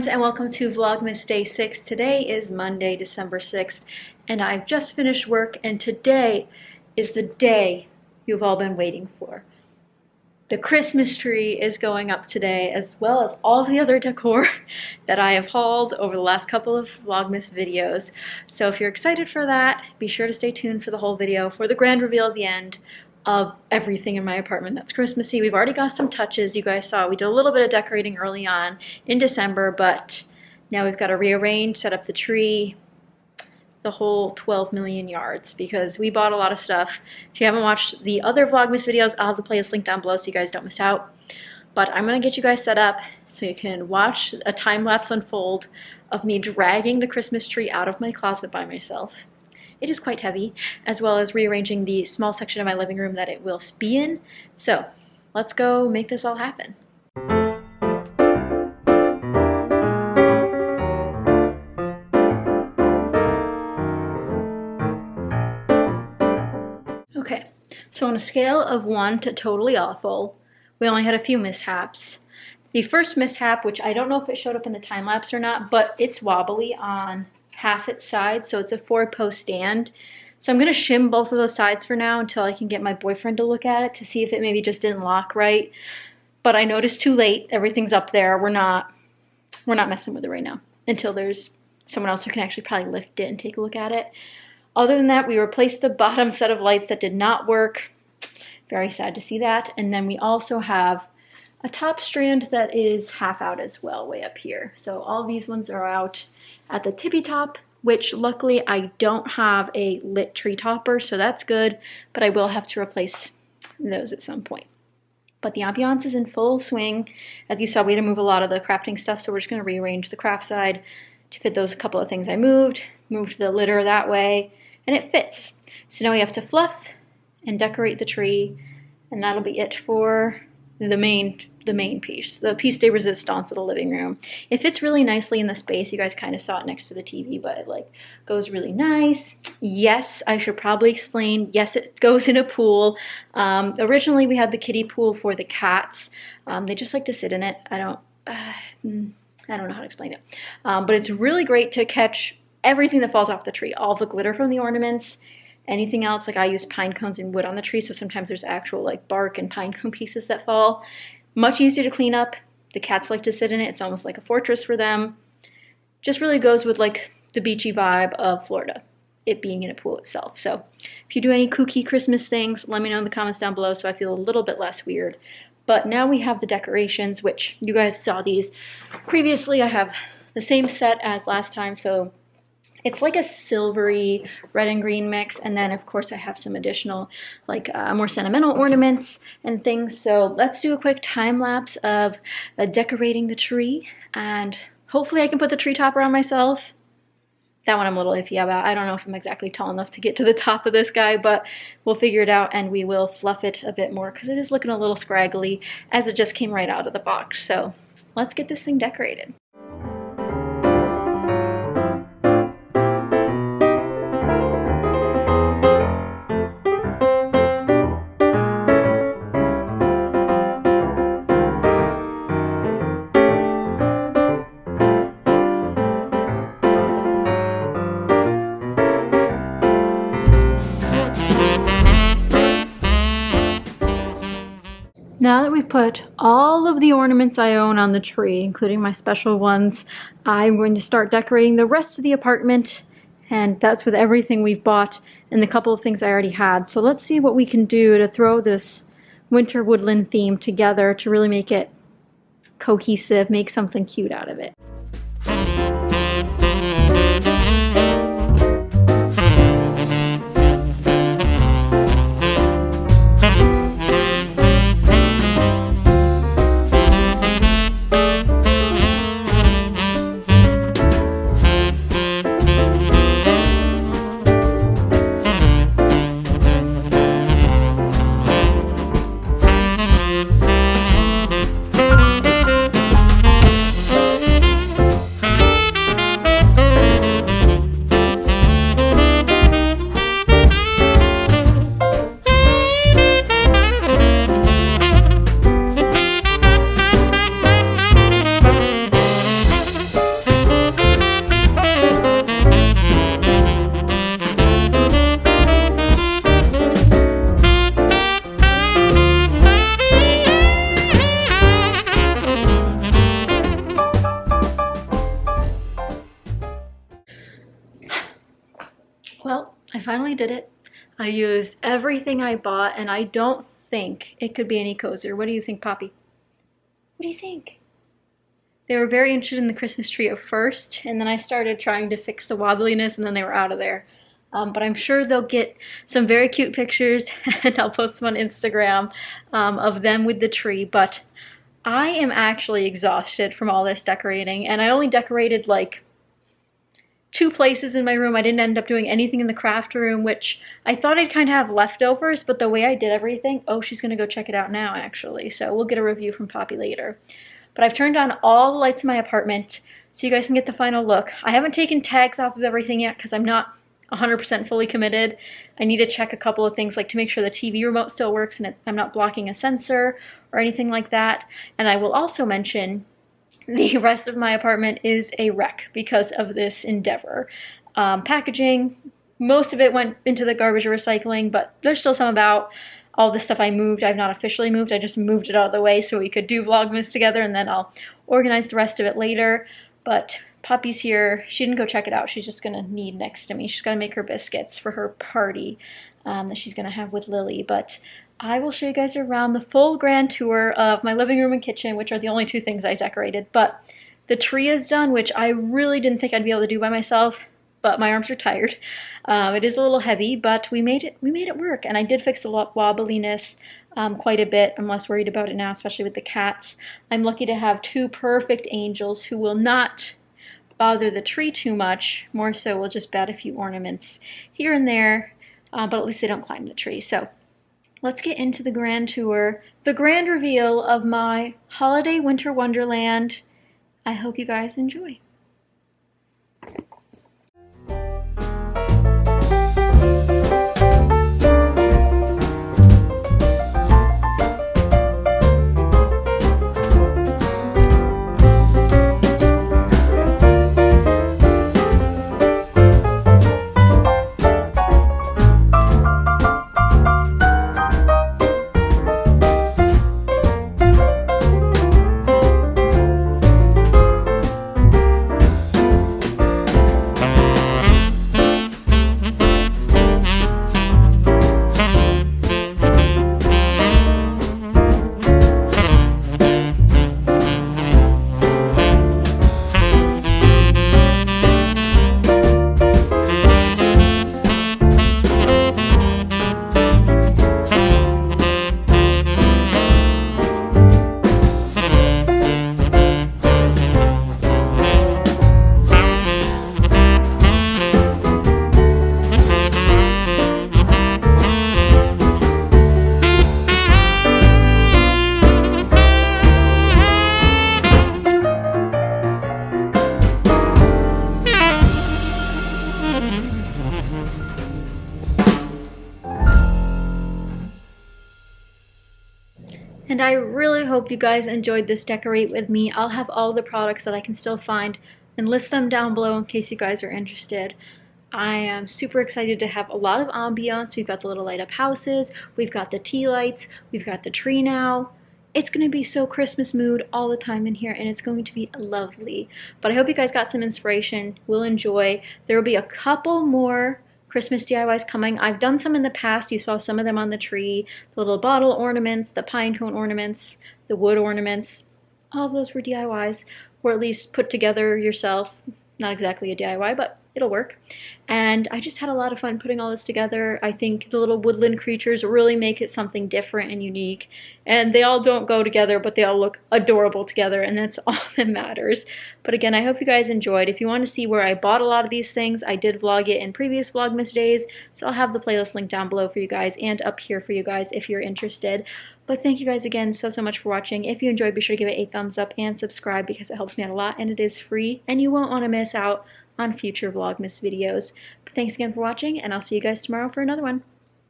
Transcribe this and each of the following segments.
friends, and welcome to Vlogmas Day 6. Today is Monday, December 6th, and I've just finished work, and today is the day you've all been waiting for. The Christmas tree is going up today, as well as all of the other decor that I have hauled over the last couple of Vlogmas videos. So if you're excited for that, be sure to stay tuned for the whole video for the grand reveal at the end of everything in my apartment that's Christmassy. We've already got some touches. You guys saw we did a little bit of decorating early on in December, but now we've got to rearrange, set up the tree, the whole 12 million yards, because we bought a lot of stuff. If you haven't watched the other Vlogmas videos, I'll have the playlist link down below so you guys don't miss out. But I'm gonna get you guys set up so you can watch a time-lapse unfold of me dragging the Christmas tree out of my closet by myself. It is quite heavy, as well as rearranging the small section of my living room that it will be in. So let's go make this all happen. Okay, so on a scale of 1 to totally awful, we only had a few mishaps. The first mishap, which I don't know if it showed up in the time lapse or not, but it's wobbly on half its side, so it's a 4-post stand. So I'm going to shim both of those sides for now until I can get my boyfriend to look at it to see if it maybe just didn't lock right. But I noticed too late, everything's up there. We're not messing with it right now until there's someone else who can actually probably lift it and take a look at it. Other than that, we replaced the bottom set of lights that did not work. Very sad to see that. And then we also have a top strand that is half out as well, way up here. So all these ones are out at the tippy top, which luckily I don't have a lit tree topper, so that's good, but I will have to replace those at some point. But the ambiance is in full swing. As you saw, we had to move a lot of the crafting stuff, so we're just going to rearrange the craft side to fit those couple of things I moved the litter that way, and it fits. So now we have to fluff and decorate the tree, and that'll be it for the main piece, the piece de resistance of the living room. It fits really nicely in the space. You guys kind of saw it next to the TV, but it like goes really nice. Yes, I should probably explain. Yes, it goes in a pool. Originally, we had the kiddie pool for the cats. They just like to sit in it. I don't know how to explain it, but it's really great to catch everything that falls off the tree, all the glitter from the ornaments. Anything else, like I use pine cones and wood on the tree, so sometimes there's actual like bark and pine cone pieces that fall. Much easier to clean up. The cats like to sit in it. It's almost like a fortress for them. Just really goes with like the beachy vibe of Florida, it being in a pool itself. So if you do any kooky Christmas things, let me know in the comments down below so I feel a little bit less weird. But now we have the decorations, which you guys saw these previously. I have the same set as last time, so it's like a silvery red and green mix, and then of course I have some additional like more sentimental ornaments and things. So let's do a quick time lapse of decorating the tree, and hopefully I can put the tree topper on myself. That one I'm a little iffy about. I don't know if I'm exactly tall enough to get to the top of this guy, but we'll figure it out, and we will fluff it a bit more because it is looking a little scraggly as it just came right out of the box. So let's get this thing decorated. Now that we've put all of the ornaments I own on the tree, including my special ones, I'm going to start decorating the rest of the apartment, and that's with everything we've bought and the couple of things I already had. So let's see what we can do to throw this winter woodland theme together to really make it cohesive, make something cute out of it. Well, I finally did it. I used everything I bought, and I don't think it could be any cozier. What do you think, Poppy? What do you think? They were very interested in the Christmas tree at first, and then I started trying to fix the wobbliness, and then they were out of there. But I'm sure they'll get some very cute pictures, and I'll post them on Instagram of them with the tree. But I am actually exhausted from all this decorating, and I only decorated like 2 places in my room. I didn't end up doing anything in the craft room, which I thought I'd kind of have leftovers, but the way I did everything, oh, she's gonna go check it out now actually, so we'll get a review from Poppy later. But I've turned on all the lights in my apartment so you guys can get the final look. I haven't taken tags off of everything yet because I'm not 100% fully committed. I need to check a couple of things, like to make sure the TV remote still works and I'm not blocking a sensor or anything like that. And I will also mention the rest of my apartment is a wreck because of this endeavor. Packaging, most of it went into the garbage or recycling, but there's still some about. All the stuff I moved, I've not officially moved, I just moved it out of the way so we could do Vlogmas together, and then I'll organize the rest of it later. But Poppy's here. She didn't go check it out. She's just gonna knead next to me. She's gonna make her biscuits for her party that she's gonna have with Lily. But I will show you guys around the full grand tour of my living room and kitchen, which are the only 2 things I decorated. But the tree is done, which I really didn't think I'd be able to do by myself, but my arms are tired. It is a little heavy, but we made it work. And I did fix the wobbliness quite a bit. I'm less worried about it now, especially with the cats. I'm lucky to have 2 perfect angels who will not bother the tree too much. More so, we'll just bat a few ornaments here and there, but at least they don't climb the tree. So let's get into the grand tour, the grand reveal of my holiday winter wonderland. I hope you guys enjoy. And I really hope you guys enjoyed this decorate with me. I'll have all the products that I can still find and list them down below in case you guys are interested. I am super excited to have a lot of ambiance. We've got the little light up houses, we've got the tea lights, we've got the tree now. It's going to be so Christmas mood all the time in here, and it's going to be lovely. But I hope you guys got some inspiration, will enjoy. There will be a couple more Christmas DIYs coming. I've done some in the past. You saw some of them on the tree. The little bottle ornaments, the pine cone ornaments, the wood ornaments. All of those were DIYs, or at least put together yourself. Not exactly a DIY, but it'll work. And I just had a lot of fun putting all this together. I think the little woodland creatures really make it something different and unique. And they all don't go together, but they all look adorable together, and that's all that matters. But again, I hope you guys enjoyed. If you want to see where I bought a lot of these things, I did vlog it in previous Vlogmas days, so I'll have the playlist link down below for you guys and up here for you guys if you're interested. But thank you guys again so much for watching. If you enjoyed, be sure to give it a thumbs up and subscribe because it helps me out a lot, and it is free, and you won't want to miss out on future Vlogmas videos. But thanks again for watching, and I'll see you guys tomorrow for another one.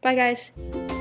Bye guys!